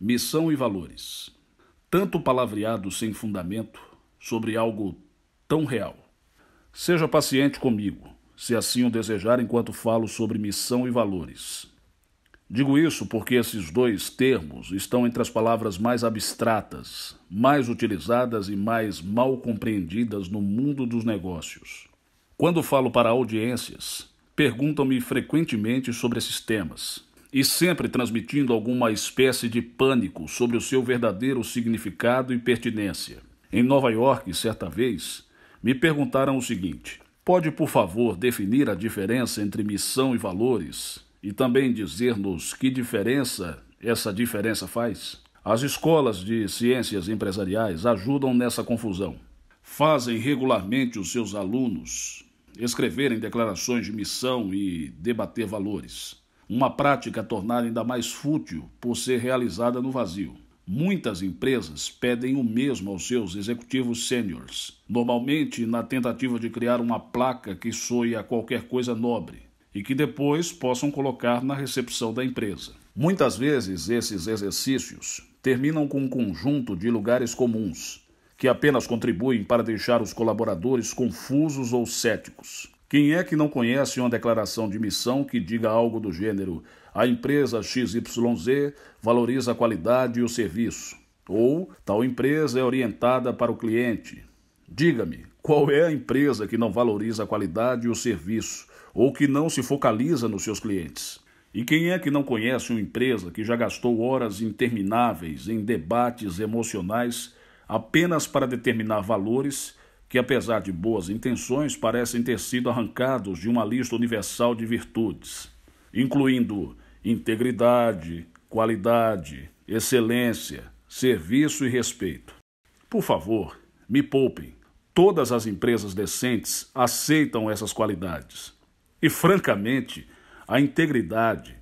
Missão e valores. Tanto palavreado sem fundamento sobre algo tão real. Seja paciente comigo, se assim o desejar, enquanto falo sobre missão e valores. Digo isso porque esses dois termos estão entre as palavras mais abstratas, mais utilizadas e mais mal compreendidas no mundo dos negócios. Quando falo para audiências, perguntam-me frequentemente sobre esses temas, e sempre transmitindo alguma espécie de pânico sobre o seu verdadeiro significado e pertinência. Em Nova York, certa vez, me perguntaram o seguinte: pode, por favor, definir a diferença entre missão e valores e também dizer-nos que diferença essa diferença faz? As escolas de ciências empresariais ajudam nessa confusão. Fazem regularmente os seus alunos escreverem declarações de missão e debater valores. Uma prática tornada ainda mais fútil por ser realizada no vazio. Muitas empresas pedem o mesmo aos seus executivos sêniores, normalmente na tentativa de criar uma placa que soe a qualquer coisa nobre e que depois possam colocar na recepção da empresa. Muitas vezes esses exercícios terminam com um conjunto de lugares comuns, que apenas contribuem para deixar os colaboradores confusos ou céticos. Quem é que não conhece uma declaração de missão que diga algo do gênero: a empresa XYZ valoriza a qualidade e o serviço, ou tal empresa é orientada para o cliente? Diga-me, qual é a empresa que não valoriza a qualidade e o serviço, ou que não se focaliza nos seus clientes? E quem é que não conhece uma empresa que já gastou horas intermináveis em debates emocionais apenas para determinar valores que, apesar de boas intenções, parecem ter sido arrancados de uma lista universal de virtudes, incluindo integridade, qualidade, excelência, serviço e respeito? Por favor, me poupem. Todas as empresas decentes aceitam essas qualidades. E, francamente, a integridade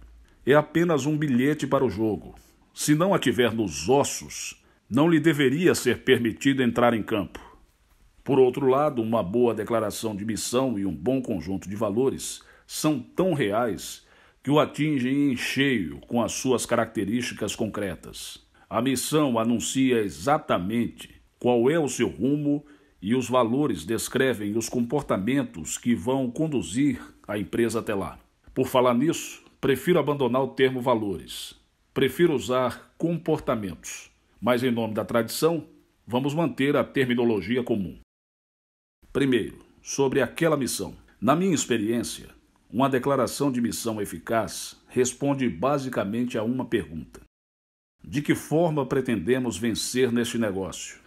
é apenas um bilhete para o jogo. Se não a tiver nos ossos, não lhe deveria ser permitido entrar em campo. Por outro lado, uma boa declaração de missão e um bom conjunto de valores são tão reais que o atingem em cheio com as suas características concretas. A missão anuncia exatamente qual é o seu rumo e os valores descrevem os comportamentos que vão conduzir a empresa até lá. Por falar nisso, prefiro abandonar o termo valores. Prefiro usar comportamentos. Mas, em nome da tradição, vamos manter a terminologia comum. Primeiro, sobre aquela missão. Na minha experiência, uma declaração de missão eficaz responde basicamente a uma pergunta: de que forma pretendemos vencer neste negócio?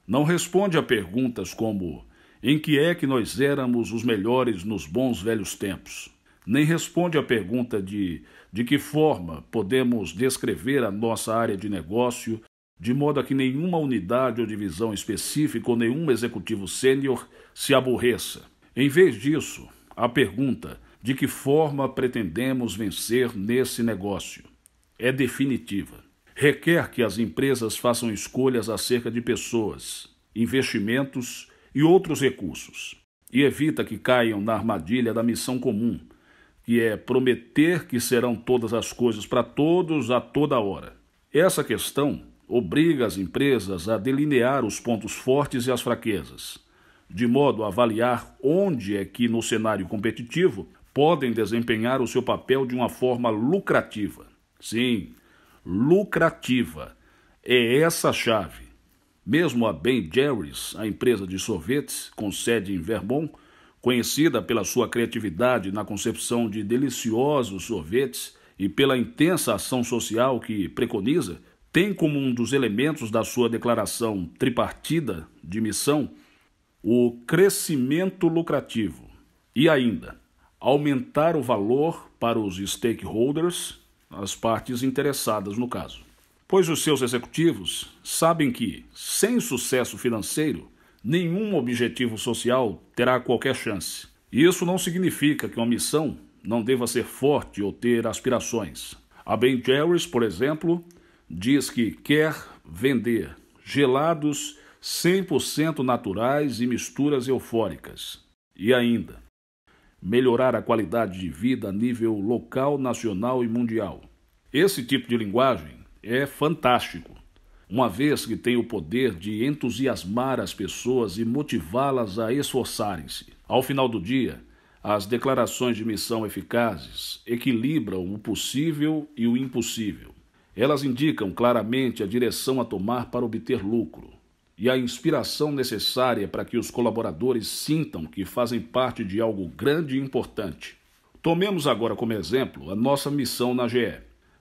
Não responde a perguntas como: em que é que nós éramos os melhores nos bons velhos tempos? Nem responde a pergunta de que forma podemos descrever a nossa área de negócio de modo a que nenhuma unidade ou divisão específica ou nenhum executivo sênior se aborreça. Em vez disso, a pergunta: de que forma pretendemos vencer nesse negócio? É definitiva. Requer que as empresas façam escolhas acerca de pessoas, investimentos e outros recursos, e evita que caiam na armadilha da missão comum, que é prometer que serão todas as coisas para todos a toda hora. Essa questão obriga as empresas a delinear os pontos fortes e as fraquezas, de modo a avaliar onde é que, no cenário competitivo, podem desempenhar o seu papel de uma forma lucrativa. Sim, lucrativa. É essa a chave. Mesmo a Ben Jerry's, a empresa de sorvetes com sede em Vermont, conhecida pela sua criatividade na concepção de deliciosos sorvetes e pela intensa ação social que preconiza, tem como um dos elementos da sua declaração tripartida de missão o crescimento lucrativo e ainda aumentar o valor para os stakeholders, as partes interessadas no caso. Pois os seus executivos sabem que, sem sucesso financeiro, nenhum objetivo social terá qualquer chance. Isso não significa que uma missão não deva ser forte ou ter aspirações. A Ben Jerry's, por exemplo, diz que quer vender gelados 100% naturais e misturas eufóricas. E ainda, melhorar a qualidade de vida a nível local, nacional e mundial. Esse tipo de linguagem é fantástico, uma vez que tem o poder de entusiasmar as pessoas e motivá-las a esforçarem-se. Ao final do dia, as declarações de missão eficazes equilibram o possível e o impossível. Elas indicam claramente a direção a tomar para obter lucro e a inspiração necessária para que os colaboradores sintam que fazem parte de algo grande e importante. Tomemos agora como exemplo a nossa missão na GE.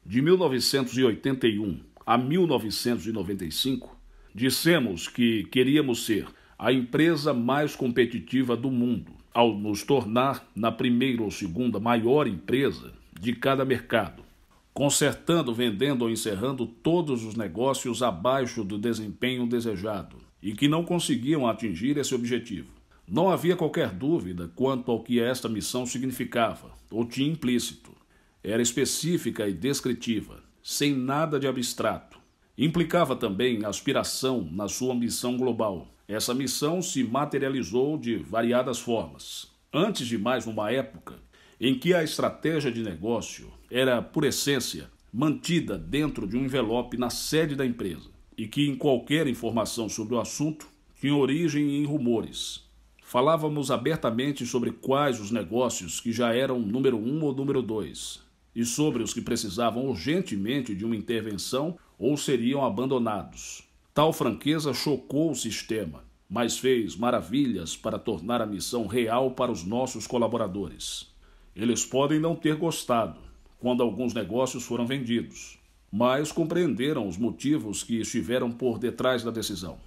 De 1981 a 1995, dissemos que queríamos ser a empresa mais competitiva do mundo, ao nos tornar na primeira ou segunda maior empresa de cada mercado, consertando, vendendo ou encerrando todos os negócios abaixo do desempenho desejado e que não conseguiam atingir esse objetivo. Não havia qualquer dúvida quanto ao que esta missão significava ou tinha implícito. Era específica e descritiva, sem nada de abstrato. Implicava também aspiração na sua missão global. Essa missão se materializou de variadas formas. Antes de mais, numa época em que a estratégia de negócio era, por essência, mantida dentro de um envelope na sede da empresa e que em qualquer informação sobre o assunto tinha origem em rumores. Falávamos abertamente sobre quais os negócios que já eram número 1 ou número 2 e sobre os que precisavam urgentemente de uma intervenção ou seriam abandonados. Tal franqueza chocou o sistema, mas fez maravilhas para tornar a missão real para os nossos colaboradores. Eles podem não ter gostado quando alguns negócios foram vendidos, mas compreenderam os motivos que estiveram por detrás da decisão.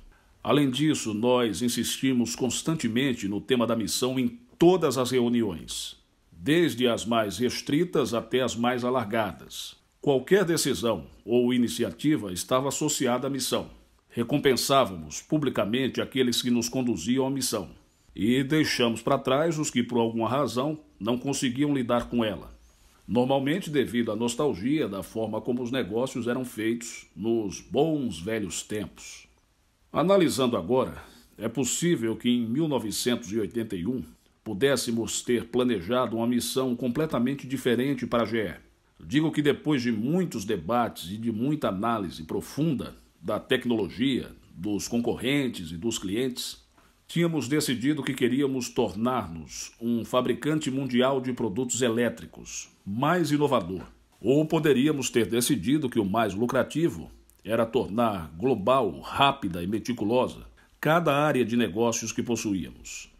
Além disso, nós insistimos constantemente no tema da missão em todas as reuniões, desde as mais restritas até as mais alargadas. Qualquer decisão ou iniciativa estava associada à missão. Recompensávamos publicamente aqueles que nos conduziam à missão e deixamos para trás os que, por alguma razão, não conseguiam lidar com ela. Normalmente devido à nostalgia da forma como os negócios eram feitos nos bons velhos tempos. Analisando agora, é possível que em 1981 pudéssemos ter planejado uma missão completamente diferente para a GE. Digo que depois de muitos debates e de muita análise profunda da tecnologia, dos concorrentes e dos clientes, tínhamos decidido que queríamos tornar-nos um fabricante mundial de produtos elétricos, mais inovador. Ou poderíamos ter decidido que o mais lucrativo era tornar global, rápida e meticulosa cada área de negócios que possuíamos,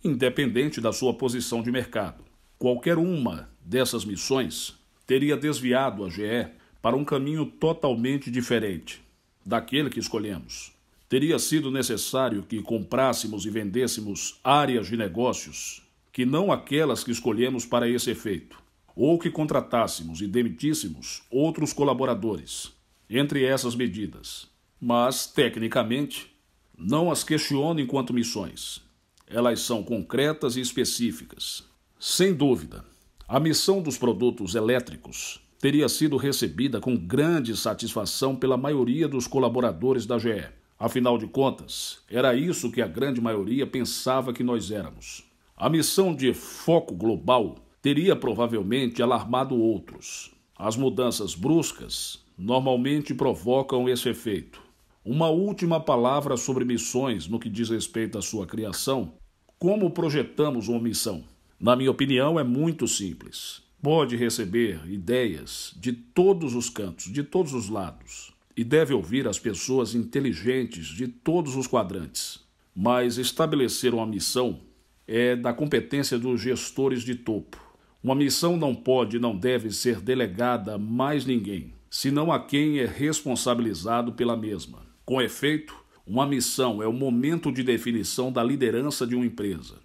independente da sua posição de mercado. Qualquer uma dessas missões teria desviado a GE para um caminho totalmente diferente daquele que escolhemos. Teria sido necessário que comprássemos e vendêssemos áreas de negócios que não aquelas que escolhemos para esse efeito, ou que contratássemos e demitíssemos outros colaboradores, entre essas medidas. Mas, tecnicamente, não as questiono enquanto missões. Elas são concretas e específicas. Sem dúvida, a missão dos produtos elétricos teria sido recebida com grande satisfação pela maioria dos colaboradores da GE. Afinal de contas, era isso que a grande maioria pensava que nós éramos. A missão de foco global teria provavelmente alarmado outros. As mudanças bruscas normalmente provocam esse efeito. Uma última palavra sobre missões no que diz respeito à sua criação. Como projetamos uma missão? Na minha opinião, é muito simples. Pode receber ideias de todos os cantos, de todos os lados, e deve ouvir as pessoas inteligentes de todos os quadrantes. Mas estabelecer uma missão é da competência dos gestores de topo. Uma missão não pode e não deve ser delegada a mais ninguém, senão a quem é responsabilizado pela mesma. Com efeito, uma missão é o momento de definição da liderança de uma empresa.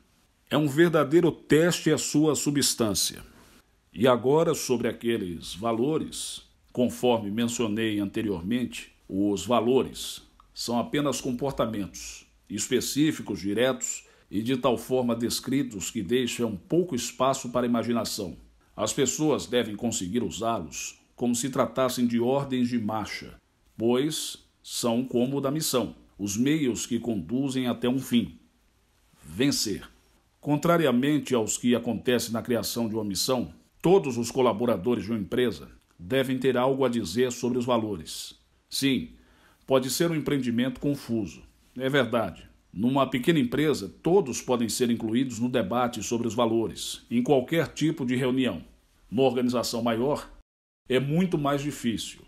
É um verdadeiro teste à sua substância. E agora, sobre aqueles valores, conforme mencionei anteriormente, os valores são apenas comportamentos específicos, diretos e de tal forma descritos que deixam pouco espaço para a imaginação. As pessoas devem conseguir usá-los como se tratassem de ordens de marcha, pois são como o da missão, os meios que conduzem até um fim: vencer. Contrariamente aos que acontece na criação de uma missão, todos os colaboradores de uma empresa devem ter algo a dizer sobre os valores. Sim, pode ser um empreendimento confuso. É verdade. Numa pequena empresa, todos podem ser incluídos no debate sobre os valores, em qualquer tipo de reunião. Numa organização maior, é muito mais difícil,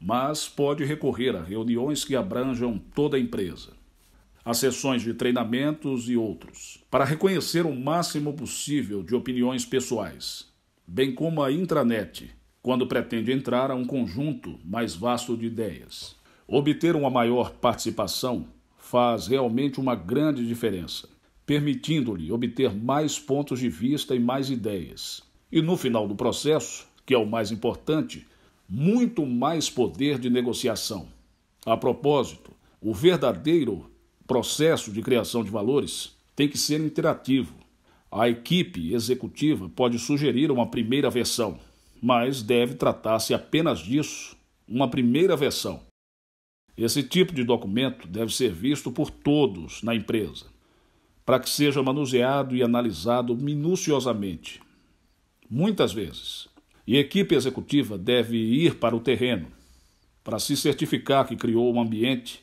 mas pode recorrer a reuniões que abranjam toda a empresa, a sessões de treinamentos e outros, para reconhecer o máximo possível de opiniões pessoais, bem como a intranet, quando pretende entrar a um conjunto mais vasto de ideias. Obter uma maior participação faz realmente uma grande diferença, permitindo-lhe obter mais pontos de vista e mais ideias. E no final do processo, que é o mais importante, muito mais poder de negociação. A propósito, o verdadeiro processo de criação de valores tem que ser interativo. A equipe executiva pode sugerir uma primeira versão, mas deve tratar-se apenas disso, uma primeira versão. Esse tipo de documento deve ser visto por todos na empresa, para que seja manuseado e analisado minuciosamente. Muitas vezes. E a equipe executiva deve ir para o terreno, para se certificar que criou um ambiente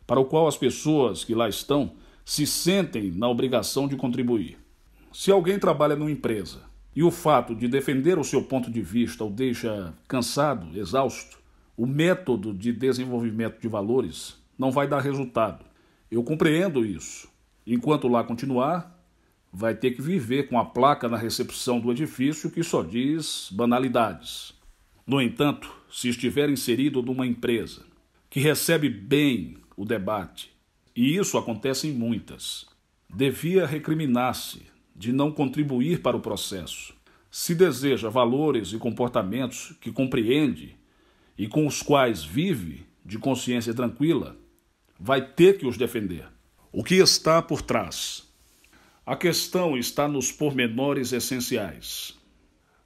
para o qual as pessoas que lá estão se sentem na obrigação de contribuir. Se alguém trabalha numa empresa e o fato de defender o seu ponto de vista o deixa cansado, exausto, o método de desenvolvimento de valores não vai dar resultado. Eu compreendo isso. Enquanto lá continuar, vai ter que viver com a placa na recepção do edifício que só diz banalidades. No entanto, se estiver inserido numa empresa que recebe bem o debate, e isso acontece em muitas, devia recriminar-se de não contribuir para o processo. Se deseja valores e comportamentos que compreende e com os quais vive de consciência tranquila, vai ter que os defender. O que está por trás? A questão está nos pormenores essenciais.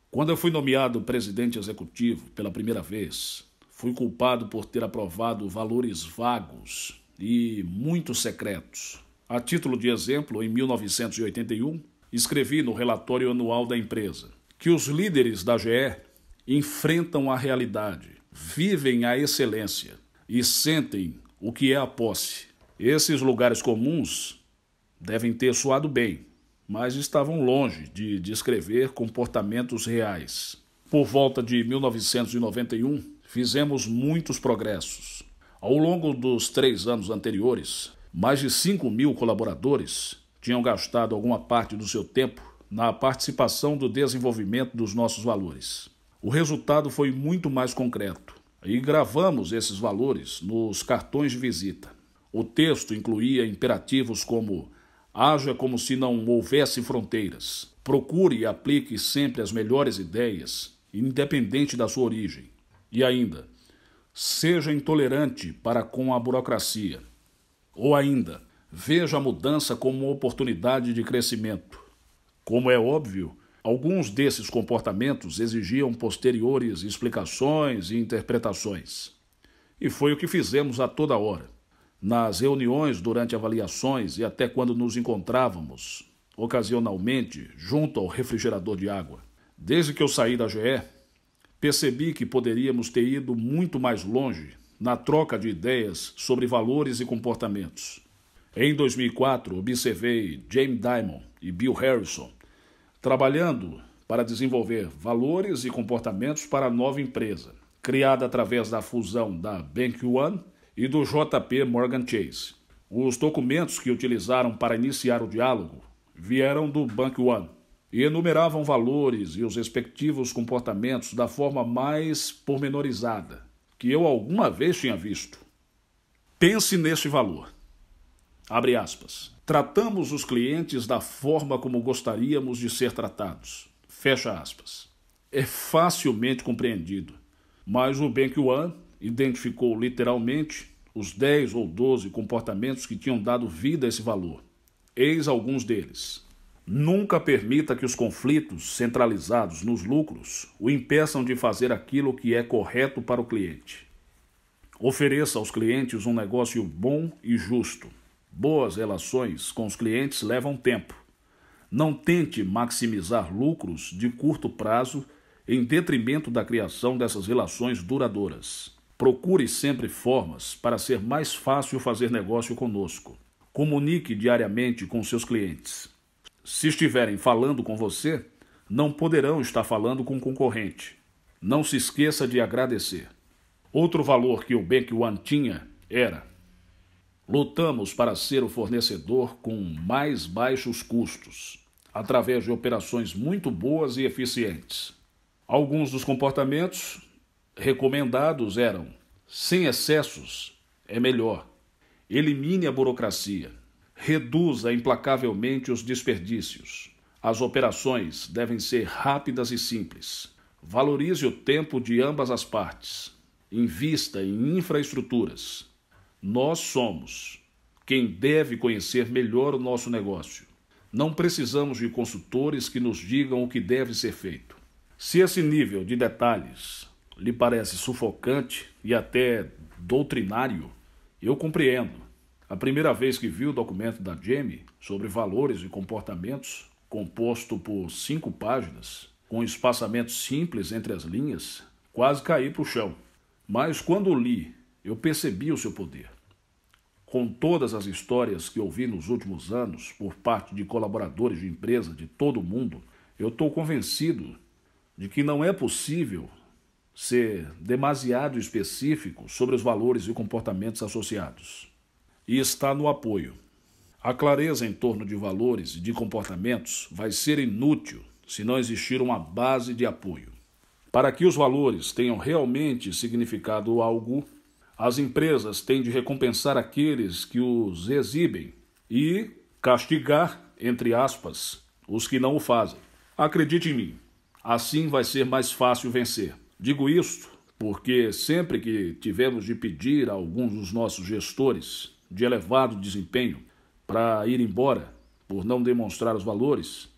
Quando eu fui nomeado presidente executivo pela primeira vez, fui culpado por ter aprovado valores vagos e muito secretos. A título de exemplo, em 1981, escrevi no relatório anual da empresa que os líderes da GE enfrentam a realidade, vivem a excelência e sentem o que é a posse. Esses lugares comuns devem ter soado bem, mas estavam longe de descrever comportamentos reais. Por volta de 1991, fizemos muitos progressos. Ao longo dos 3 anos anteriores, mais de 5.000 colaboradores tinham gastado alguma parte do seu tempo na participação do desenvolvimento dos nossos valores. O resultado foi muito mais concreto e gravamos esses valores nos cartões de visita. O texto incluía imperativos como: haja como se não houvesse fronteiras. Procure e aplique sempre as melhores ideias, independente da sua origem. E ainda, seja intolerante para com a burocracia. Ou ainda, veja a mudança como uma oportunidade de crescimento. Como é óbvio, alguns desses comportamentos exigiam posteriores explicações e interpretações. E foi o que fizemos a toda hora. Nas reuniões, durante avaliações e até quando nos encontrávamos, ocasionalmente, junto ao refrigerador de água. Desde que eu saí da GE, percebi que poderíamos ter ido muito mais longe na troca de ideias sobre valores e comportamentos. Em 2004, observei Jamie Dimon e Bill Harrison trabalhando para desenvolver valores e comportamentos para a nova empresa, criada através da fusão da Bank One e do JP Morgan Chase. Os documentos que utilizaram para iniciar o diálogo vieram do Bank One e enumeravam valores e os respectivos comportamentos da forma mais pormenorizada que eu alguma vez tinha visto. Pense neste valor. Abre aspas. Tratamos os clientes da forma como gostaríamos de ser tratados. Fecha aspas. É facilmente compreendido, mas o Bank One identificou literalmente os 10 ou 12 comportamentos que tinham dado vida a esse valor. Eis alguns deles. Nunca permita que os conflitos centralizados nos lucros o impeçam de fazer aquilo que é correto para o cliente. Ofereça aos clientes um negócio bom e justo. Boas relações com os clientes levam tempo. Não tente maximizar lucros de curto prazo em detrimento da criação dessas relações duradouras. Procure sempre formas para ser mais fácil fazer negócio conosco. Comunique diariamente com seus clientes. Se estiverem falando com você, não poderão estar falando com o concorrente. Não se esqueça de agradecer. Outro valor que o Bank One tinha era: lutamos para ser o fornecedor com mais baixos custos, através de operações muito boas e eficientes. Alguns dos comportamentos recomendados eram: sem excessos é melhor. Elimine a burocracia. Reduza implacavelmente os desperdícios. As operações devem ser rápidas e simples. Valorize o tempo de ambas as partes. Invista em infraestruturas. Nós somos quem deve conhecer melhor o nosso negócio. Não precisamos de consultores que nos digam o que deve ser feito. Se esse nível de detalhes lhe parece sufocante e até doutrinário, eu compreendo. A primeira vez que vi o documento da Jamie sobre valores e comportamentos, composto por 5 páginas, com espaçamento simples entre as linhas, quase caí para o chão. Mas quando li, eu percebi o seu poder. Com todas as histórias que ouvi nos últimos anos por parte de colaboradores de empresa de todo o mundo, eu estou convencido de que não é possível ser demasiado específico sobre os valores e comportamentos associados. E está no apoio. A clareza em torno de valores e de comportamentos vai ser inútil se não existir uma base de apoio. Para que os valores tenham realmente significado algo, as empresas têm de recompensar aqueles que os exibem e castigar, entre aspas, os que não o fazem. Acredite em mim, assim vai ser mais fácil vencer. Digo isto porque sempre que tivemos de pedir a alguns dos nossos gestores de elevado desempenho para ir embora por não demonstrar os valores,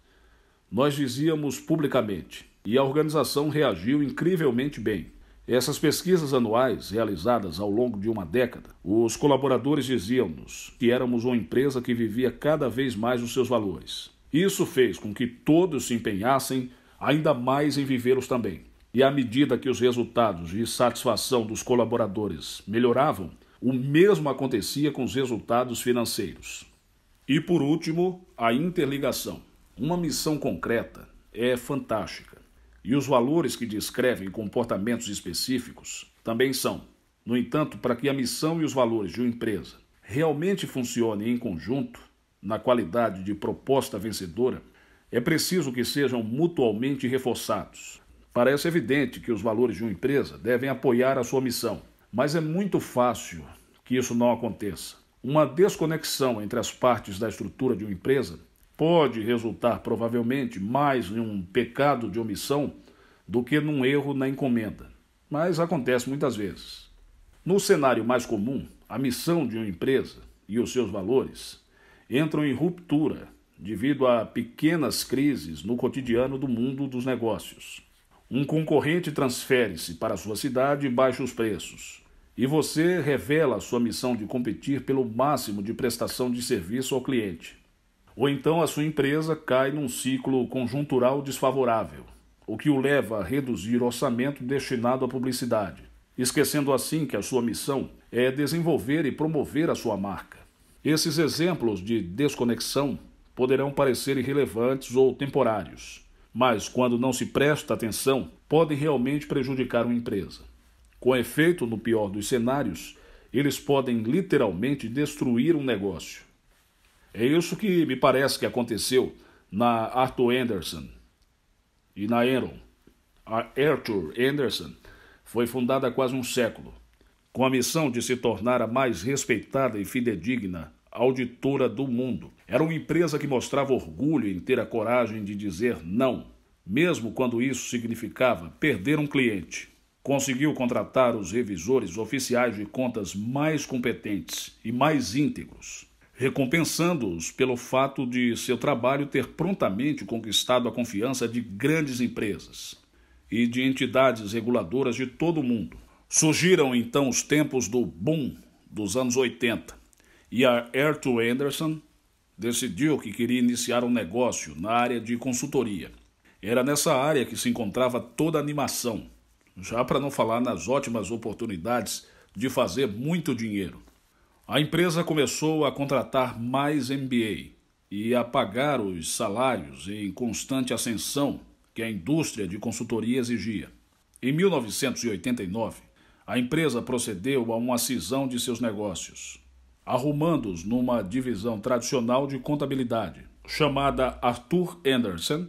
nós dizíamos publicamente, e a organização reagiu incrivelmente bem. Essas pesquisas anuais, realizadas ao longo de uma década, os colaboradores diziam-nos que éramos uma empresa que vivia cada vez mais os seus valores. Isso fez com que todos se empenhassem ainda mais em vivê-los também. E à medida que os resultados de satisfação dos colaboradores melhoravam, o mesmo acontecia com os resultados financeiros. E por último, a interligação. Uma missão concreta é fantástica. E os valores que descrevem comportamentos específicos também são. No entanto, para que a missão e os valores de uma empresa realmente funcionem em conjunto, na qualidade de proposta vencedora, é preciso que sejam mutualmente reforçados. Parece evidente que os valores de uma empresa devem apoiar a sua missão, mas é muito fácil que isso não aconteça. Uma desconexão entre as partes da estrutura de uma empresa pode resultar provavelmente mais em um pecado de omissão do que num erro na encomenda, mas acontece muitas vezes. No cenário mais comum, a missão de uma empresa e os seus valores entram em ruptura devido a pequenas crises no cotidiano do mundo dos negócios. Um concorrente transfere-se para a sua cidade e baixa os preços, e você revela a sua missão de competir pelo máximo de prestação de serviço ao cliente. Ou então a sua empresa cai num ciclo conjuntural desfavorável, o que o leva a reduzir o orçamento destinado à publicidade, esquecendo assim que a sua missão é desenvolver e promover a sua marca. Esses exemplos de desconexão poderão parecer irrelevantes ou temporários, mas quando não se presta atenção, podem realmente prejudicar uma empresa. Com efeito, no pior dos cenários, eles podem literalmente destruir um negócio. É isso que me parece que aconteceu na Arthur Andersen e na Enron. A Arthur Andersen foi fundada há quase um século, com a missão de se tornar a mais respeitada e fidedigna auditora do mundo. Era uma empresa que mostrava orgulho em ter a coragem de dizer não, mesmo quando isso significava perder um cliente. Conseguiu contratar os revisores oficiais de contas mais competentes e mais íntegros, recompensando-os pelo fato de seu trabalho ter prontamente conquistado a confiança de grandes empresas e de entidades reguladoras de todo o mundo. Surgiram então os tempos do boom dos anos 80 e a Arthur Andersen decidiu que queria iniciar um negócio na área de consultoria. Era nessa área que se encontrava toda a animação, já para não falar nas ótimas oportunidades de fazer muito dinheiro. A empresa começou a contratar mais MBA e a pagar os salários em constante ascensão que a indústria de consultoria exigia. Em 1989, a empresa procedeu a uma cisão de seus negócios, arrumando-os numa divisão tradicional de contabilidade, chamada Arthur Andersen,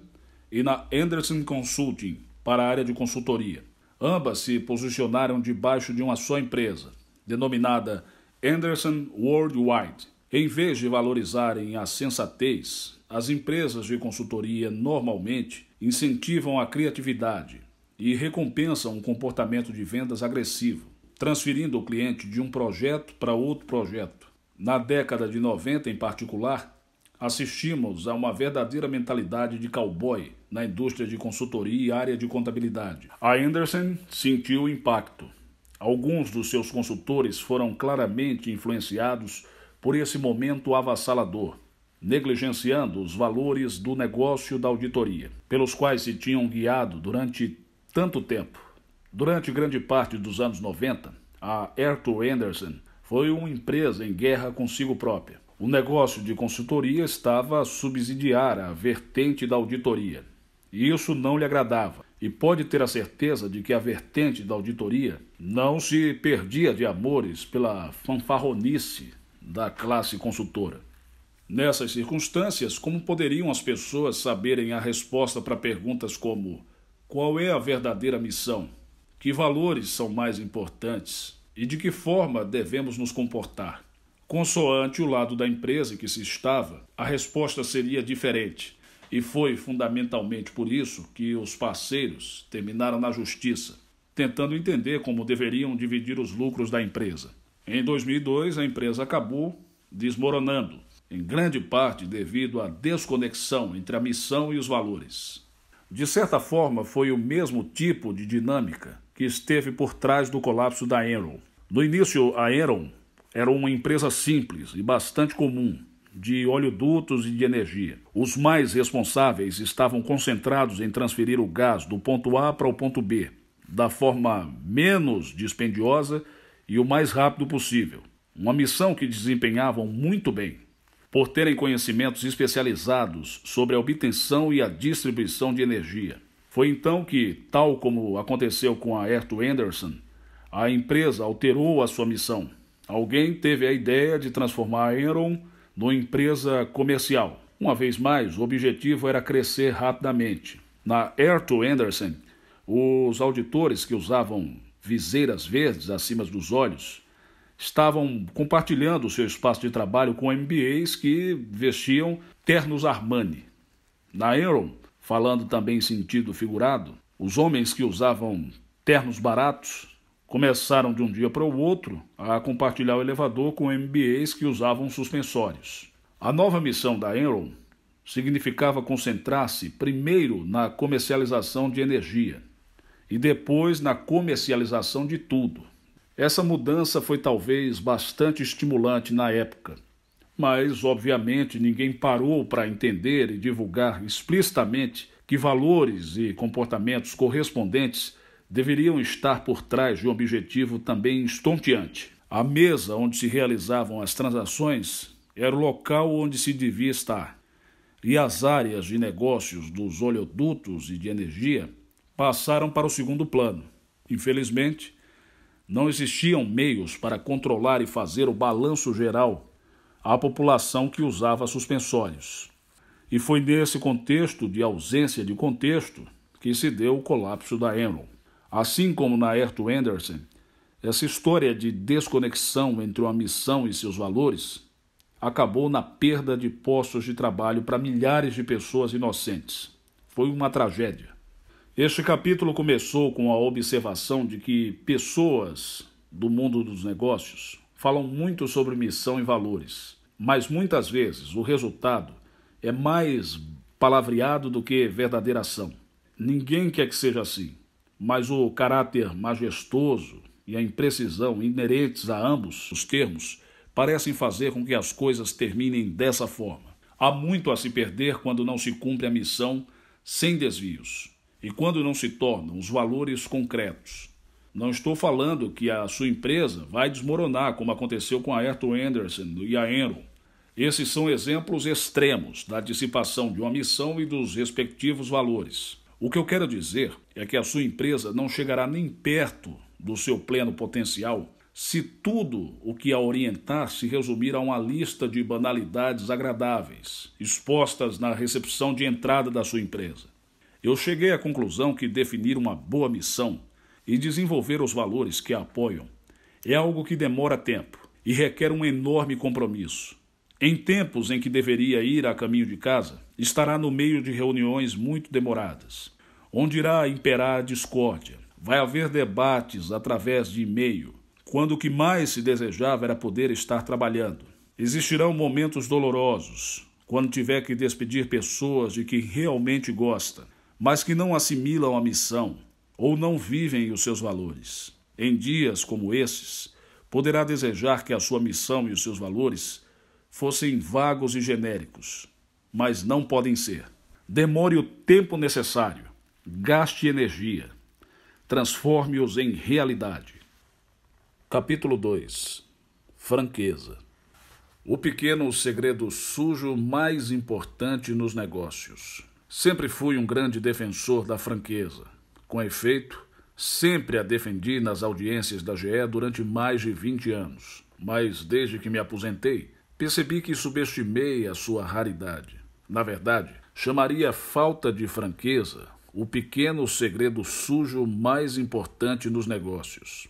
e na Andersen Consulting, para a área de consultoria. Ambas se posicionaram debaixo de uma só empresa, denominada Andersen Worldwide. Em vez de valorizarem a sensatez, as empresas de consultoria normalmente incentivam a criatividade e recompensam um comportamento de vendas agressivo, transferindo o cliente de um projeto para outro projeto. Na década de 90, em particular, assistimos a uma verdadeira mentalidade de cowboy na indústria de consultoria e área de contabilidade. A Andersen sentiu o impacto. Alguns dos seus consultores foram claramente influenciados por esse momento avassalador, negligenciando os valores do negócio da auditoria, pelos quais se tinham guiado durante tanto tempo. Durante grande parte dos anos 90, a Arthur Andersen foi uma empresa em guerra consigo própria. O negócio de consultoria estava a subsidiar a vertente da auditoria, e isso não lhe agradava. E pode ter a certeza de que a vertente da auditoria não se perdia de amores pela fanfarronice da classe consultora. Nessas circunstâncias, como poderiam as pessoas saberem a resposta para perguntas como: qual é a verdadeira missão? Que valores são mais importantes? E de que forma devemos nos comportar? Consoante o lado da empresa em que se estava, a resposta seria diferente. E foi fundamentalmente por isso que os parceiros terminaram na justiça, tentando entender como deveriam dividir os lucros da empresa. Em 2002, a empresa acabou desmoronando, em grande parte devido à desconexão entre a missão e os valores. De certa forma, foi o mesmo tipo de dinâmica que esteve por trás do colapso da Enron. No início, a Enron era uma empresa simples e bastante comum, de oleodutos e de energia. Os mais responsáveis estavam concentrados em transferir o gás do ponto A para o ponto B, da forma menos dispendiosa e o mais rápido possível. Uma missão que desempenhavam muito bem, por terem conhecimentos especializados sobre a obtenção e a distribuição de energia. Foi então que, tal como aconteceu com a Arthur Andersen, a empresa alterou a sua missão. Alguém teve a ideia de transformar a Enron numa empresa comercial. Uma vez mais, o objetivo era crescer rapidamente. Na Arthur Andersen, os auditores que usavam viseiras verdes acima dos olhos estavam compartilhando seu espaço de trabalho com MBAs que vestiam ternos Armani. Na Enron, falando também em sentido figurado, os homens que usavam ternos baratos começaram de um dia para o outro a compartilhar o elevador com MBAs que usavam suspensórios. A nova missão da Enron significava concentrar-se primeiro na comercialização de energia e depois na comercialização de tudo. Essa mudança foi talvez bastante estimulante na época, mas obviamente ninguém parou para entender e divulgar explicitamente que valores e comportamentos correspondentes deveriam estar por trás de um objetivo também estonteante. A mesa onde se realizavam as transações era o local onde se devia estar, e as áreas de negócios dos oleodutos e de energia passaram para o segundo plano. Infelizmente, não existiam meios para controlar e fazer o balanço geral à população que usava suspensórios. E foi nesse contexto de ausência de contexto que se deu o colapso da Enron. Assim como na Arthur Andersen, essa história de desconexão entre uma missão e seus valores acabou na perda de postos de trabalho para milhares de pessoas inocentes. Foi uma tragédia. Este capítulo começou com a observação de que pessoas do mundo dos negócios falam muito sobre missão e valores, mas muitas vezes o resultado é mais palavreado do que verdadeira ação. Ninguém quer que seja assim, mas o caráter majestoso e a imprecisão inerentes a ambos os termos parecem fazer com que as coisas terminem dessa forma. Há muito a se perder quando não se cumpre a missão sem desvios. E quando não se tornam os valores concretos? Não estou falando que a sua empresa vai desmoronar, como aconteceu com a Ayrton Anderson e a Enron. Esses são exemplos extremos da dissipação de uma missão e dos respectivos valores. O que eu quero dizer é que a sua empresa não chegará nem perto do seu pleno potencial se tudo o que a orientar se resumir a uma lista de banalidades agradáveis, expostas na recepção de entrada da sua empresa. Eu cheguei à conclusão que definir uma boa missão e desenvolver os valores que a apoiam é algo que demora tempo e requer um enorme compromisso. Em tempos em que deveria ir a caminho de casa, estará no meio de reuniões muito demoradas, onde irá imperar a discórdia. Vai haver debates através de e-mail, quando o que mais se desejava era poder estar trabalhando. Existirão momentos dolorosos, quando tiver que despedir pessoas de que realmente gosta, mas que não assimilam a missão ou não vivem os seus valores. Em dias como esses, poderá desejar que a sua missão e os seus valores fossem vagos e genéricos, mas não podem ser. Demore o tempo necessário, gaste energia, transforme-os em realidade. Capítulo 2. Franqueza. O pequeno segredo sujo mais importante nos negócios. Sempre fui um grande defensor da franqueza. Com efeito, sempre a defendi nas audiências da GE durante mais de 20 anos. Mas desde que me aposentei, percebi que subestimei a sua raridade. Na verdade, chamaria falta de franqueza o pequeno segredo sujo mais importante nos negócios.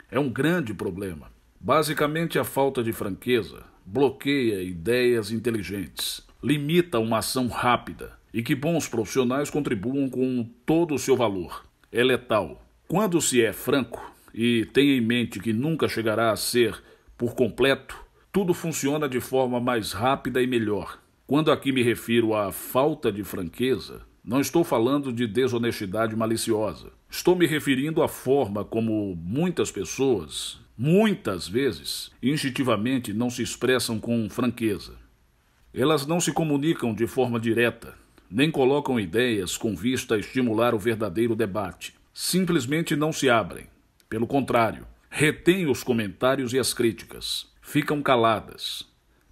É um grande problema. Basicamente, a falta de franqueza bloqueia ideias inteligentes, limita uma ação rápida e que bons profissionais contribuam com todo o seu valor. É letal. Quando se é franco e tem em mente que nunca chegará a ser por completo, tudo funciona de forma mais rápida e melhor. Quando aqui me refiro à falta de franqueza, não estou falando de desonestidade maliciosa. Estou me referindo à forma como muitas pessoas, muitas vezes, instintivamente não se expressam com franqueza. Elas não se comunicam de forma direta, nem colocam ideias com vista a estimular o verdadeiro debate. Simplesmente não se abrem. Pelo contrário, retêm os comentários e as críticas. Ficam caladas,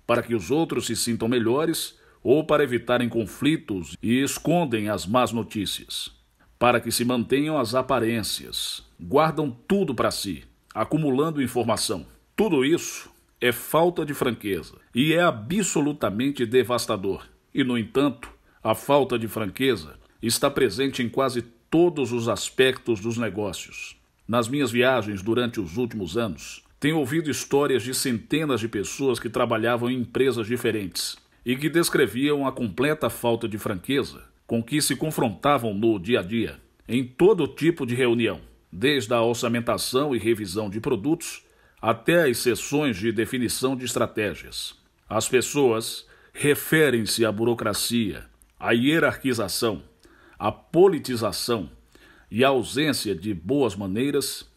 para que os outros se sintam melhores ou para evitarem conflitos e escondem as más notícias, para que se mantenham as aparências, guardam tudo para si, acumulando informação. Tudo isso é falta de franqueza e é absolutamente devastador. E, no entanto, a falta de franqueza está presente em quase todos os aspectos dos negócios. Nas minhas viagens durante os últimos anos, tenho ouvido histórias de centenas de pessoas que trabalhavam em empresas diferentes e que descreviam a completa falta de franqueza com que se confrontavam no dia a dia, em todo tipo de reunião, desde a orçamentação e revisão de produtos até as sessões de definição de estratégias. As pessoas referem-se à burocracia, à hierarquização, à politização e à ausência de boas maneiras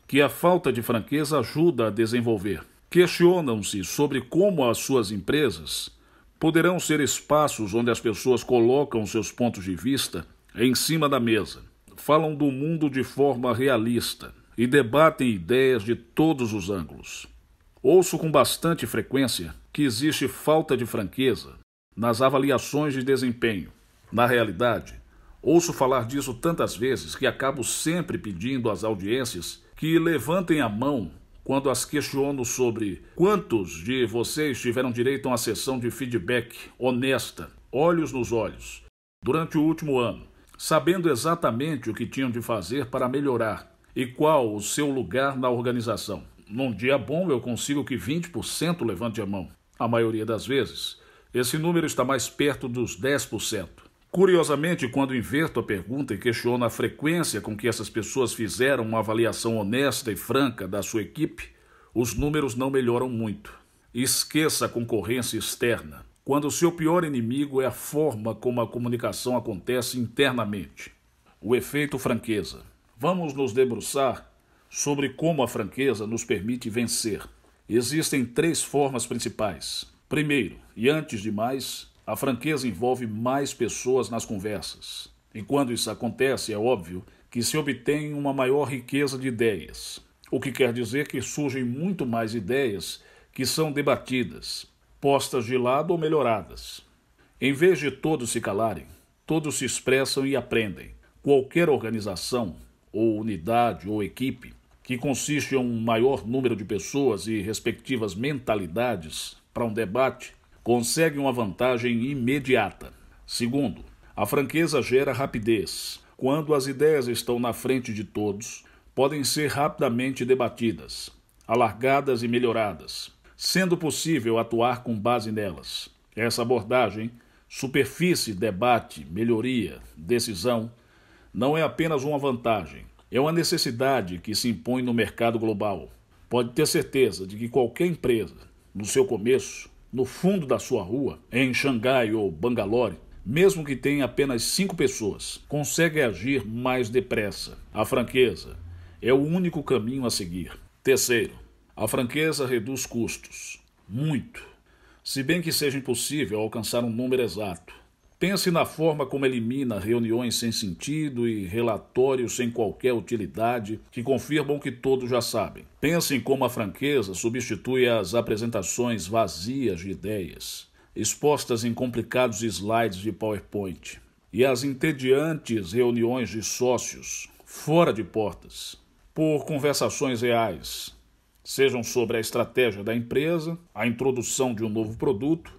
que a falta de franqueza ajuda a desenvolver. Questionam-se sobre como as suas empresas poderão ser espaços onde as pessoas colocam seus pontos de vista em cima da mesa, falam do mundo de forma realista e debatem ideias de todos os ângulos. Ouço com bastante frequência que existe falta de franqueza nas avaliações de desempenho. Na realidade, ouço falar disso tantas vezes que acabo sempre pedindo às audiências que levantem a mão quando as questiono sobre quantos de vocês tiveram direito a uma sessão de feedback honesta, olhos nos olhos, durante o último ano, sabendo exatamente o que tinham de fazer para melhorar e qual o seu lugar na organização. Num dia bom, eu consigo que 20% levante a mão. A maioria das vezes, esse número está mais perto dos 10%. Curiosamente, quando inverto a pergunta e questiono a frequência com que essas pessoas fizeram uma avaliação honesta e franca da sua equipe, os números não melhoram muito. Esqueça a concorrência externa, quando o seu pior inimigo é a forma como a comunicação acontece internamente. O efeito franqueza. Vamos nos debruçar sobre como a franqueza nos permite vencer. Existem 3 formas principais. Primeiro, e antes de mais, a franqueza envolve mais pessoas nas conversas. E quando isso acontece, é óbvio que se obtém uma maior riqueza de ideias, o que quer dizer que surgem muito mais ideias que são debatidas, postas de lado ou melhoradas. Em vez de todos se calarem, todos se expressam e aprendem. Qualquer organização, ou unidade, ou equipe, que consiste em um maior número de pessoas e respectivas mentalidades para um debate, consegue uma vantagem imediata. Segundo, a franqueza gera rapidez. Quando as ideias estão na frente de todos, podem ser rapidamente debatidas, alargadas e melhoradas, sendo possível atuar com base nelas. Essa abordagem, superfície, debate, melhoria, decisão, não é apenas uma vantagem, é uma necessidade que se impõe no mercado global. Pode ter certeza de que qualquer empresa, no seu começo, no fundo da sua rua, em Xangai ou Bangalore, mesmo que tenha apenas 5 pessoas, consegue agir mais depressa. A franqueza é o único caminho a seguir. Terceiro, a franqueza reduz custos. Muito. Se bem que seja impossível alcançar um número exato. Pense na forma como elimina reuniões sem sentido e relatórios sem qualquer utilidade que confirmam o que todos já sabem. Pense em como a franqueza substitui as apresentações vazias de ideias, expostas em complicados slides de PowerPoint, e as entediantes reuniões de sócios, fora de portas, por conversações reais, sejam sobre a estratégia da empresa, a introdução de um novo produto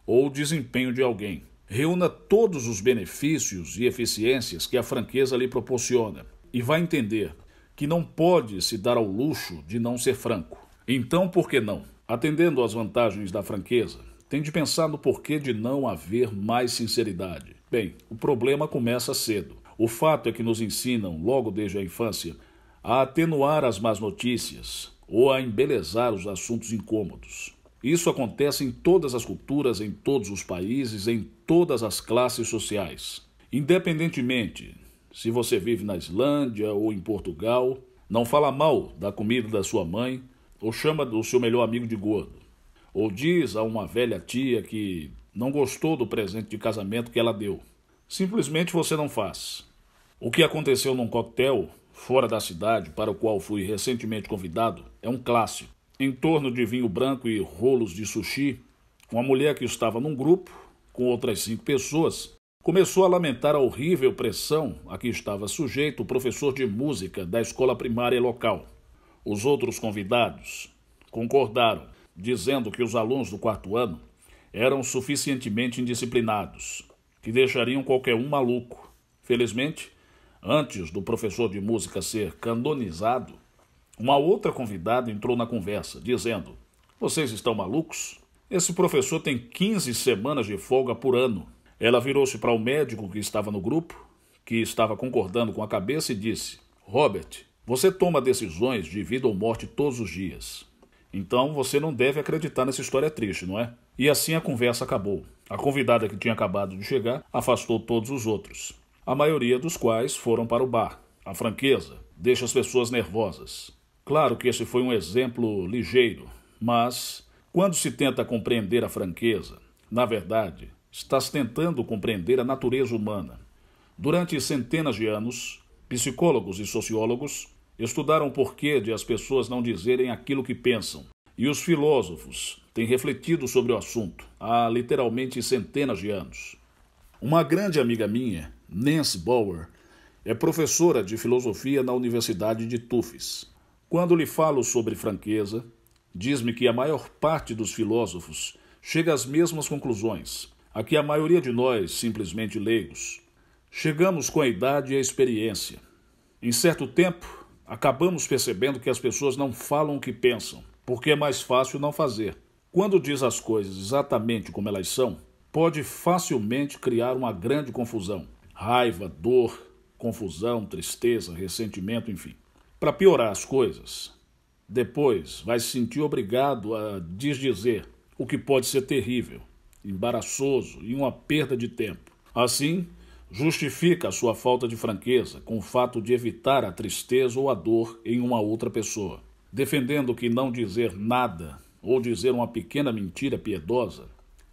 ou o desempenho de alguém. Reúna todos os benefícios e eficiências que a franqueza lhe proporciona e vai entender que não pode se dar ao luxo de não ser franco. Então, por que não? Atendendo às vantagens da franqueza, tem de pensar no porquê de não haver mais sinceridade. Bem, o problema começa cedo. O fato é que nos ensinam, logo desde a infância, a atenuar as más notícias ou a embelezar os assuntos incômodos. Isso acontece em todas as culturas, em todos os países, em todas as classes sociais. Independentemente se você vive na Islândia ou em Portugal, não fala mal da comida da sua mãe ou chama o seu melhor amigo de gordo. Ou diz a uma velha tia que não gostou do presente de casamento que ela deu. Simplesmente você não faz. O que aconteceu num coquetel fora da cidade, para o qual fui recentemente convidado, é um clássico. Em torno de vinho branco e rolos de sushi, uma mulher que estava num grupo, com outras 5 pessoas, começou a lamentar a horrível pressão a que estava sujeito o professor de música da escola primária local. Os outros convidados concordaram, dizendo que os alunos do 4º ano eram suficientemente indisciplinados, que deixariam qualquer um maluco. Felizmente, antes do professor de música ser canonizado, uma outra convidada entrou na conversa, dizendo: "Vocês estão malucos? Esse professor tem 15 semanas de folga por ano." Ela virou-se para o médico que estava no grupo, que estava concordando com a cabeça, e disse: "Robert, você toma decisões de vida ou morte todos os dias. Então você não deve acreditar nessa história triste, não é?" E assim a conversa acabou. A convidada que tinha acabado de chegar afastou todos os outros, a maioria dos quais foram para o bar. A franqueza deixa as pessoas nervosas. Claro que esse foi um exemplo ligeiro, mas quando se tenta compreender a franqueza, na verdade, está-se tentando compreender a natureza humana. Durante centenas de anos, psicólogos e sociólogos estudaram o porquê de as pessoas não dizerem aquilo que pensam, e os filósofos têm refletido sobre o assunto há literalmente centenas de anos. Uma grande amiga minha, Nancy Bauer, é professora de filosofia na Universidade de Tufts. Quando lhe falo sobre franqueza, diz-me que a maior parte dos filósofos chega às mesmas conclusões, a que a maioria de nós, simplesmente leigos, chegamos com a idade e a experiência. Em certo tempo, acabamos percebendo que as pessoas não falam o que pensam, porque é mais fácil não fazer. Quando diz as coisas exatamente como elas são, pode facilmente criar uma grande confusão. Raiva, dor, confusão, tristeza, ressentimento, enfim. Para piorar as coisas, depois vai se sentir obrigado a desdizer, o que pode ser terrível, embaraçoso e uma perda de tempo. Assim, justifica a sua falta de franqueza com o fato de evitar a tristeza ou a dor em uma outra pessoa, defendendo que não dizer nada ou dizer uma pequena mentira piedosa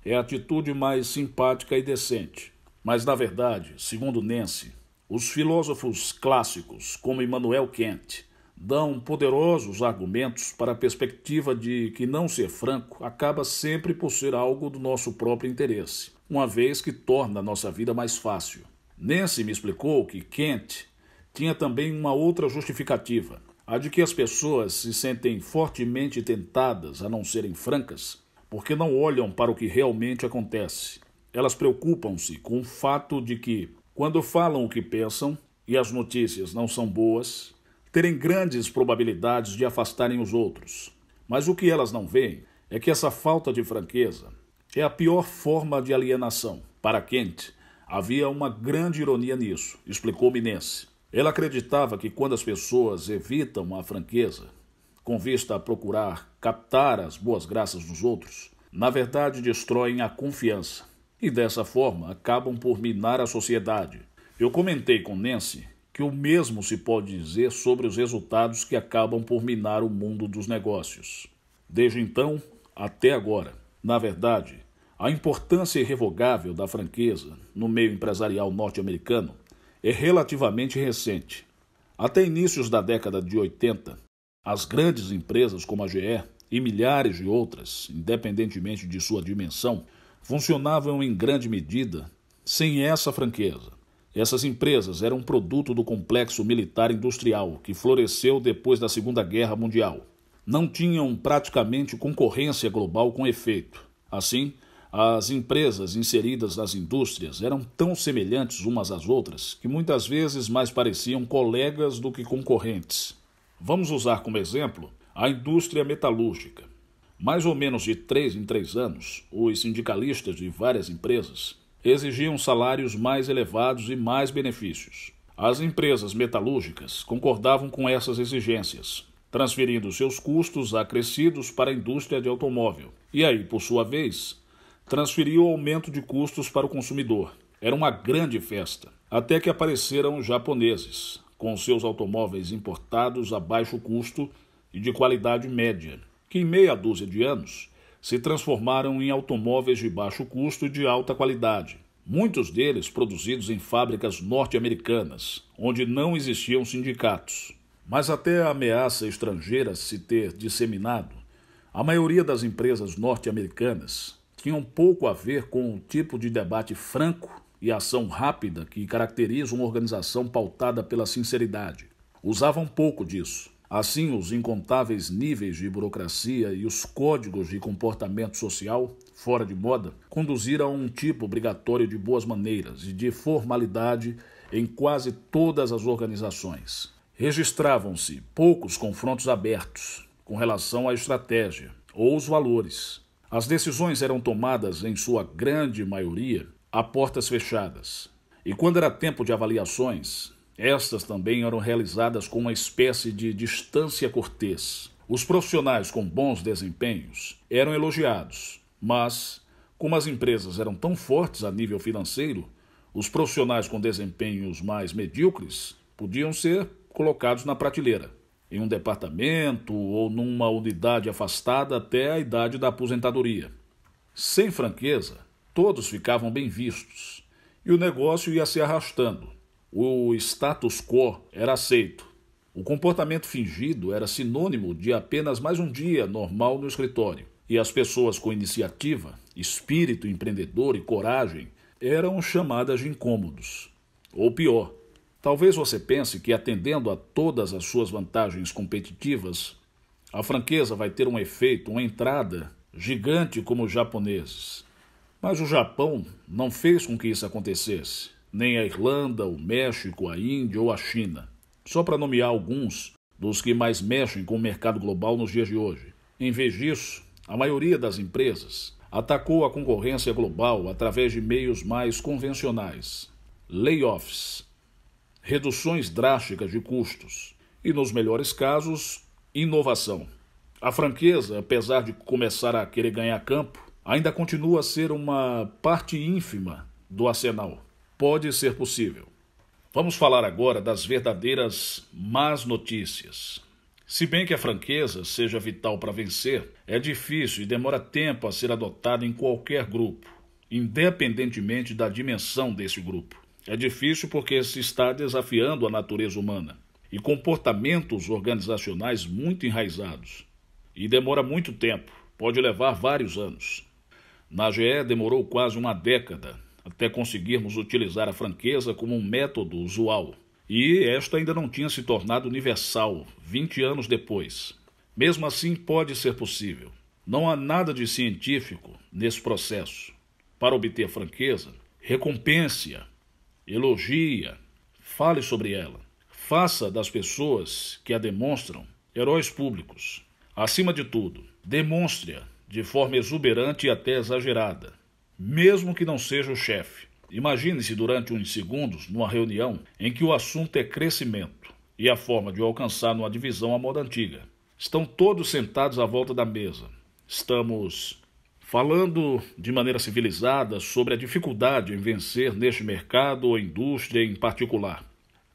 é a atitude mais simpática e decente. Mas, na verdade, segundo Nancy, Os filósofos clássicos, como Immanuel Kant, dão poderosos argumentos para a perspectiva de que não ser franco acaba sempre por ser algo do nosso próprio interesse, uma vez que torna a nossa vida mais fácil. Nancy me explicou que Kant tinha também uma outra justificativa, a de que as pessoas se sentem fortemente tentadas a não serem francas, porque não olham para o que realmente acontece. Elas preocupam-se com o fato de que, quando falam o que pensam e as notícias não são boas, terem grandes probabilidades de afastarem os outros. Mas o que elas não veem é que essa falta de franqueza é a pior forma de alienação. Para Kant, havia uma grande ironia nisso, explicou Nancy. Ela acreditava que quando as pessoas evitam a franqueza, com vista a procurar captar as boas graças dos outros, na verdade destroem a confiança e dessa forma acabam por minar a sociedade. Eu comentei com Nancy que o mesmo se pode dizer sobre os resultados que acabam por minar o mundo dos negócios. Desde então até agora, na verdade, a importância irrevogável da franqueza no meio empresarial norte-americano é relativamente recente. Até inícios da década de 80, as grandes empresas como a GE e milhares de outras, independentemente de sua dimensão, funcionavam em grande medida sem essa franqueza. Essas empresas eram produto do complexo militar industrial que floresceu depois da Segunda Guerra Mundial. Não tinham praticamente concorrência global com efeito. Assim, as empresas inseridas nas indústrias eram tão semelhantes umas às outras que muitas vezes mais pareciam colegas do que concorrentes. Vamos usar como exemplo a indústria metalúrgica. Mais ou menos de 3 em 3 anos, os sindicalistas de várias empresas exigiam salários mais elevados e mais benefícios. As empresas metalúrgicas concordavam com essas exigências, transferindo seus custos acrescidos para a indústria de automóvel. E aí, por sua vez, transferiu o aumento de custos para o consumidor. Era uma grande festa, até que apareceram os japoneses, com seus automóveis importados a baixo custo e de qualidade média, que em meia dúzia de anos se transformaram em automóveis de baixo custo e de alta qualidade, muitos deles produzidos em fábricas norte-americanas, onde não existiam sindicatos. Mas até a ameaça estrangeira se ter disseminado, a maioria das empresas norte-americanas tinham pouco a ver com o tipo de debate franco e ação rápida que caracteriza uma organização pautada pela sinceridade. Usavam pouco disso. Assim, os incontáveis níveis de burocracia e os códigos de comportamento social, fora de moda, conduziram a um tipo obrigatório de boas maneiras e de formalidade em quase todas as organizações. Registravam-se poucos confrontos abertos com relação à estratégia ou os valores. As decisões eram tomadas, em sua grande maioria, a portas fechadas. E quando era tempo de avaliações, estas também eram realizadas com uma espécie de distância cortês. Os profissionais com bons desempenhos eram elogiados, mas, como as empresas eram tão fortes a nível financeiro, os profissionais com desempenhos mais medíocres podiam ser colocados na prateleira, em um departamento ou numa unidade afastada até a idade da aposentadoria. Sem franqueza, todos ficavam bem vistos, e o negócio ia se arrastando. O status quo era aceito. O comportamento fingido era sinônimo de apenas mais um dia normal no escritório. E as pessoas com iniciativa, espírito empreendedor e coragem eram chamadas de incômodos. Ou pior, talvez você pense que, atendendo a todas as suas vantagens competitivas, a franqueza vai ter um efeito, uma entrada gigante como os japoneses. Mas o Japão não fez com que isso acontecesse. Nem a Irlanda, o México, a Índia ou a China, só para nomear alguns dos que mais mexem com o mercado global nos dias de hoje. Em vez disso, a maioria das empresas atacou a concorrência global através de meios mais convencionais, layoffs, reduções drásticas de custos e, nos melhores casos, inovação. A franqueza, apesar de começar a querer ganhar campo, ainda continua a ser uma parte ínfima do arsenal. Pode ser possível. Vamos falar agora das verdadeiras más notícias. Se bem que a franqueza seja vital para vencer, é difícil e demora tempo a ser adotada em qualquer grupo, independentemente da dimensão desse grupo. É difícil porque se está desafiando a natureza humana e comportamentos organizacionais muito enraizados. E demora muito tempo, pode levar vários anos. Na GE demorou quase uma década até conseguirmos utilizar a franqueza como um método usual. E esta ainda não tinha se tornado universal 20 anos depois. Mesmo assim, pode ser possível. Não há nada de científico nesse processo. Para obter franqueza, recompense-a, elogie-a, fale sobre ela. Faça das pessoas que a demonstram heróis públicos. Acima de tudo, demonstre-a de forma exuberante e até exagerada, mesmo que não seja o chefe. Imagine-se durante uns segundos numa reunião em que o assunto é crescimento e a forma de o alcançar numa divisão à moda antiga. Estão todos sentados à volta da mesa. Estamos falando de maneira civilizada sobre a dificuldade em vencer neste mercado ou indústria em particular.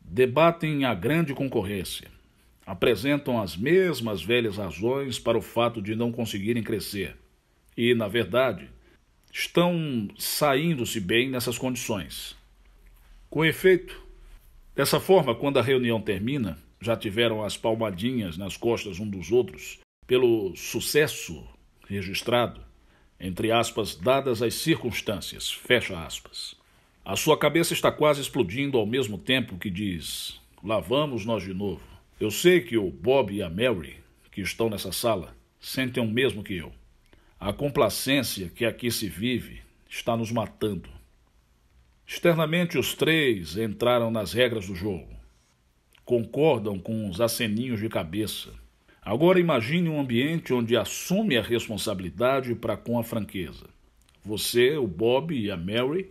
Debatem a grande concorrência. Apresentam as mesmas velhas razões para o fato de não conseguirem crescer. E, na verdade, estão saindo-se bem nessas condições. Com efeito, dessa forma, quando a reunião termina, já tiveram as palmadinhas nas costas um dos outros pelo sucesso registrado, entre aspas, dadas as circunstâncias, fecha aspas. A sua cabeça está quase explodindo ao mesmo tempo que diz, lá vamos nós de novo. Eu sei que o Bob e a Mary, que estão nessa sala, sentem o mesmo que eu. A complacência que aqui se vive está nos matando. Externamente, os três entraram nas regras do jogo. Concordam com os aceninhos de cabeça. Agora imagine um ambiente onde assume a responsabilidade para com a franqueza. Você, o Bob e a Mary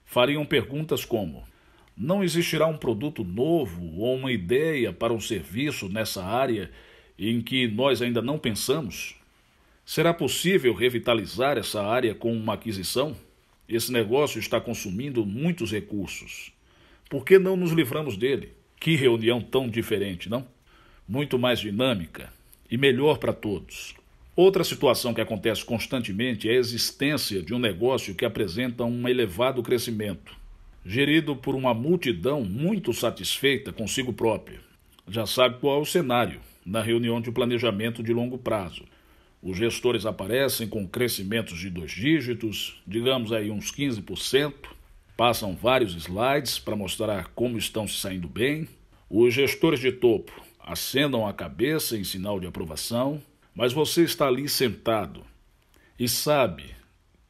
fariam perguntas como: não existirá um produto novo ou uma ideia para um serviço nessa área em que nós ainda não pensamos? Será possível revitalizar essa área com uma aquisição? Esse negócio está consumindo muitos recursos. Por que não nos livramos dele? Que reunião tão diferente, não? Muito mais dinâmica e melhor para todos. Outra situação que acontece constantemente é a existência de um negócio que apresenta um elevado crescimento, gerido por uma multidão muito satisfeita consigo própria. Já sabe qual é o cenário na reunião de planejamento de longo prazo. Os gestores aparecem com crescimentos de 2 dígitos, digamos aí uns 15%, passam vários slides para mostrar como estão se saindo bem. Os gestores de topo acenam a cabeça em sinal de aprovação, mas você está ali sentado e sabe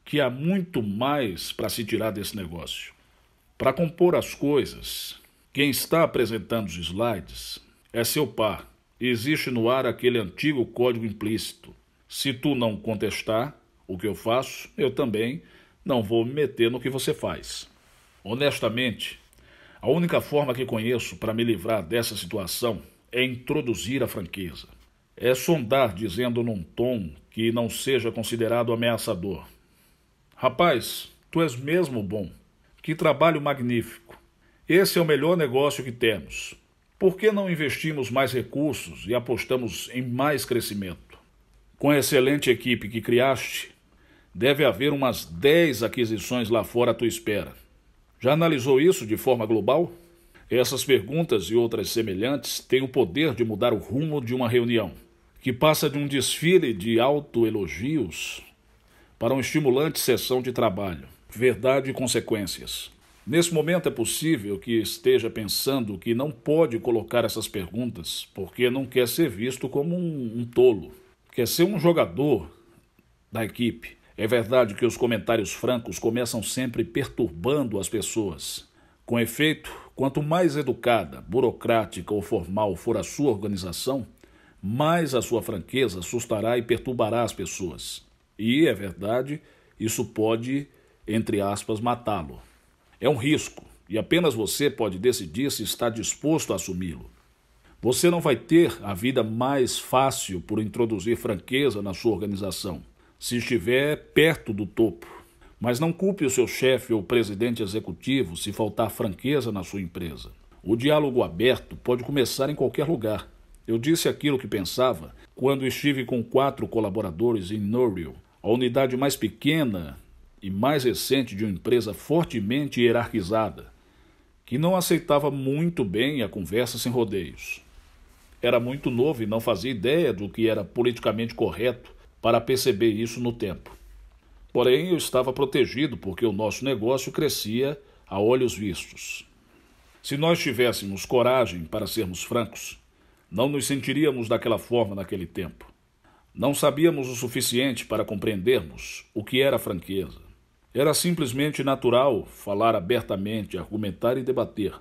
que há muito mais para se tirar desse negócio. Para compor as coisas, quem está apresentando os slides é seu par. Existe no ar aquele antigo código implícito. Se tu não contestar o que eu faço, eu também não vou me meter no que você faz. Honestamente, a única forma que conheço para me livrar dessa situação é introduzir a franqueza. É sondar dizendo num tom que não seja considerado ameaçador. Rapaz, tu és mesmo bom. Que trabalho magnífico. Esse é o melhor negócio que temos. Por que não investimos mais recursos e apostamos em mais crescimento? Com a excelente equipe que criaste, deve haver umas 10 aquisições lá fora à tua espera. Já analisou isso de forma global? Essas perguntas e outras semelhantes têm o poder de mudar o rumo de uma reunião, que passa de um desfile de autoelogios para uma estimulante sessão de trabalho, verdade e consequências. Nesse momento é possível que esteja pensando que não pode colocar essas perguntas porque não quer ser visto como um tolo. Quer ser um jogador da equipe. É verdade que os comentários francos começam sempre perturbando as pessoas. Com efeito, quanto mais educada, burocrática ou formal for a sua organização, mais a sua franqueza assustará e perturbará as pessoas. E, é verdade, isso pode, entre aspas, matá-lo. É um risco, e apenas você pode decidir se está disposto a assumi-lo. Você não vai ter a vida mais fácil por introduzir franqueza na sua organização, se estiver perto do topo. Mas não culpe o seu chefe ou presidente executivo se faltar franqueza na sua empresa. O diálogo aberto pode começar em qualquer lugar. Eu disse aquilo que pensava quando estive com 4 colaboradores em Norwell, a unidade mais pequena e mais recente de uma empresa fortemente hierarquizada, que não aceitava muito bem a conversa sem rodeios. Era muito novo e não fazia ideia do que era politicamente correto para perceber isso no tempo. Porém, eu estava protegido porque o nosso negócio crescia a olhos vistos. Se nós tivéssemos coragem para sermos francos, não nos sentiríamos daquela forma naquele tempo. Não sabíamos o suficiente para compreendermos o que era franqueza. Era simplesmente natural falar abertamente, argumentar e debater,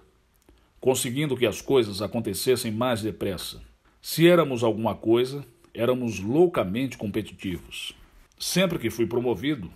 conseguindo que as coisas acontecessem mais depressa. Se éramos alguma coisa, éramos loucamente competitivos. Sempre que fui promovido,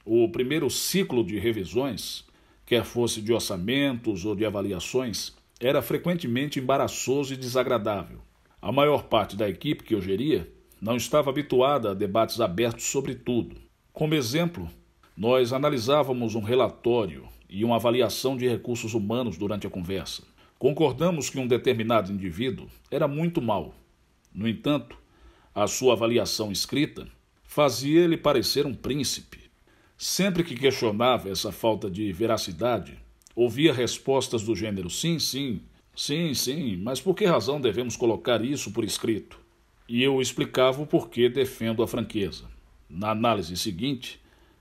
o primeiro ciclo de revisões, quer fosse de orçamentos ou de avaliações, era frequentemente embaraçoso e desagradável. A maior parte da equipe que eu geria não estava habituada a debates abertos sobre tudo. Como exemplo, nós analisávamos um relatório e uma avaliação de recursos humanos durante a conversa. Concordamos que um determinado indivíduo era muito mau. No entanto, a sua avaliação escrita fazia ele parecer um príncipe. Sempre que questionava essa falta de veracidade, ouvia respostas do gênero sim, sim, sim, sim, mas por que razão devemos colocar isso por escrito? E eu explicava o porquê defendo a franqueza. Na análise seguinte,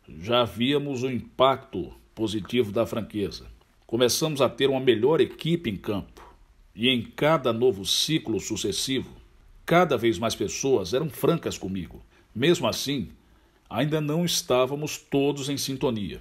já víamos o impacto positivo da franqueza. Começamos a ter uma melhor equipe em campo. E em cada novo ciclo sucessivo, cada vez mais pessoas eram francas comigo. Mesmo assim, ainda não estávamos todos em sintonia.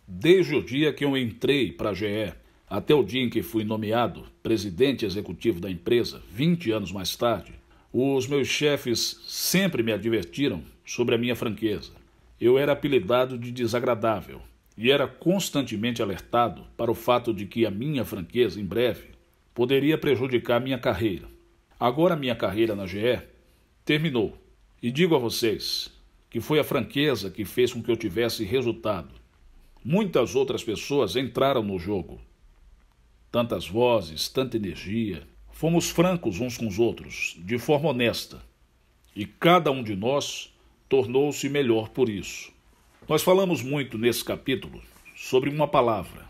Desde o dia que eu entrei para a GE até o dia em que fui nomeado presidente executivo da empresa, 20 anos mais tarde, os meus chefes sempre me advertiram sobre a minha franqueza. Eu era apelidado de desagradável e era constantemente alertado para o fato de que a minha franqueza, em breve, poderia prejudicar minha carreira. Agora minha carreira na GE terminou. E digo a vocês que foi a franqueza que fez com que eu tivesse resultado. Muitas outras pessoas entraram no jogo. Tantas vozes, tanta energia. Fomos francos uns com os outros, de forma honesta. E cada um de nós tornou-se melhor por isso. Nós falamos muito nesse capítulo sobre uma palavra,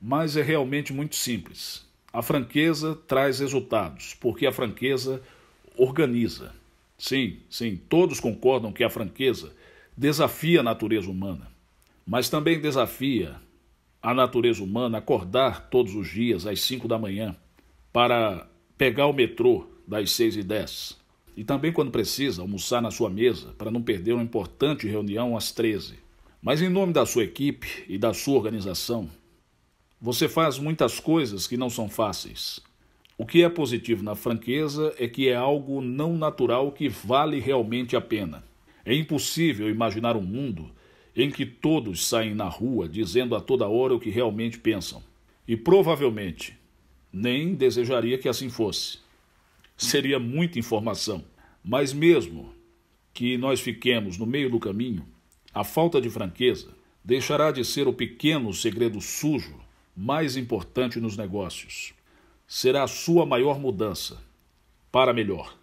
mas é realmente muito simples. A franqueza traz resultados, porque a franqueza organiza. Sim, todos concordam que a franqueza desafia a natureza humana, mas também desafia a natureza humana a acordar todos os dias às 5 da manhã para pegar o metrô das 6h10 e também, quando precisa, almoçar na sua mesa para não perder uma importante reunião às 13. Mas em nome da sua equipe e da sua organização, você faz muitas coisas que não são fáceis. O que é positivo na franqueza é que é algo não natural que vale realmente a pena. É impossível imaginar um mundo em que todos saem na rua dizendo a toda hora o que realmente pensam. E provavelmente nem desejaria que assim fosse. Seria muita informação. Mas mesmo que nós fiquemos no meio do caminho, a falta de franqueza deixará de ser o pequeno segredo sujo mais importante nos negócios. Será a sua maior mudança para melhor.